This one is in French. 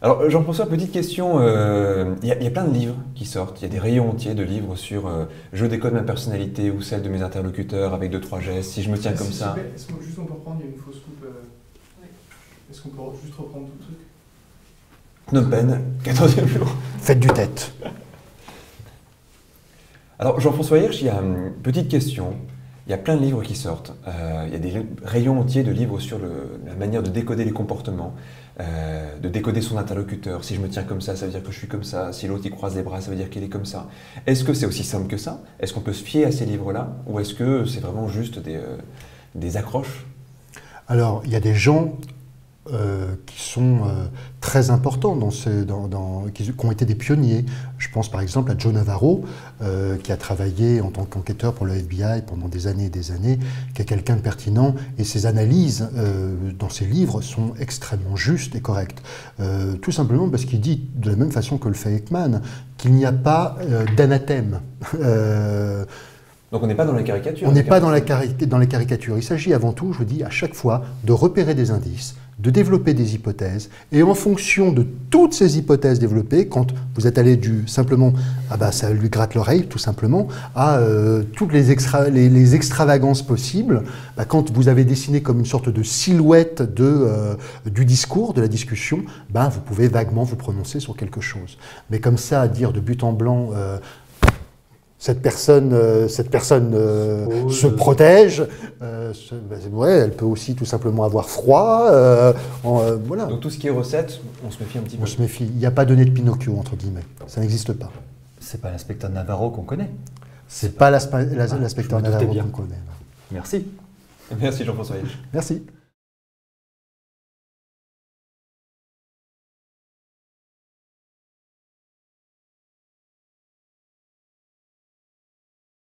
Alors Jean-François, petite question, il y a plein de livres qui sortent, il y a des rayons entiers de livres sur je décode ma personnalité ou celle de mes interlocuteurs avec deux, trois gestes, si je me tiens comme ça. Est-ce qu'on juste on peut reprendre, il y a une fausse coupe. Oui. Est-ce qu'on peut juste reprendre tout le truc? Phnom Penh, 14e jour. Faites du tête. Alors Jean-François Hirsch, il y a une petite question. Il y a plein de livres qui sortent. Il y a des rayons entiers de livres sur la manière de décoder les comportements, de décoder son interlocuteur. Si je me tiens comme ça veut dire que je suis comme ça. Si l'autre il croise les bras, ça veut dire qu'il est comme ça. Est-ce que c'est aussi simple que ça? Est-ce qu'on peut se fier à ces livres-là? Ou est-ce que c'est vraiment juste des accroches? Alors, il y a des gens qui sont très importants qui ont été des pionniers. Je pense par exemple à Joe Navarro, qui a travaillé en tant qu'enquêteur pour le FBI pendant des années et des années, qui est quelqu'un de pertinent, et ses analyses dans ses livres sont extrêmement justes et correctes. Tout simplement parce qu'il dit, de la même façon que le fait Ekman, qu'il n'y a pas d'anathème. Donc on n'est pas dans la caricature. On n'est pas dans les caricatures. Il s'agit avant tout, je vous dis, à chaque fois, de repérer des indices, de développer des hypothèses, et en fonction de toutes ces hypothèses développées, quand vous êtes allé du simplement « ah bah ça lui gratte l'oreille » tout simplement, à toutes les extravagances possibles, bah, quand vous avez dessiné comme une sorte de silhouette du discours, de la discussion, bah, vous pouvez vaguement vous prononcer sur quelque chose. Mais comme ça, à dire de but en blanc cette personne se protège. Ouais, elle peut aussi tout simplement avoir froid. Voilà. Donc tout ce qui est recette, on se méfie un petit peu. On se méfie. Il n'y a pas de nez de Pinocchio, entre guillemets. Ça n'existe pas. C'est pas l'inspecteur Navarro qu'on connaît. C'est pas l'inspecteur Navarro qu'on connaît. Merci. Merci Jean-François. Merci.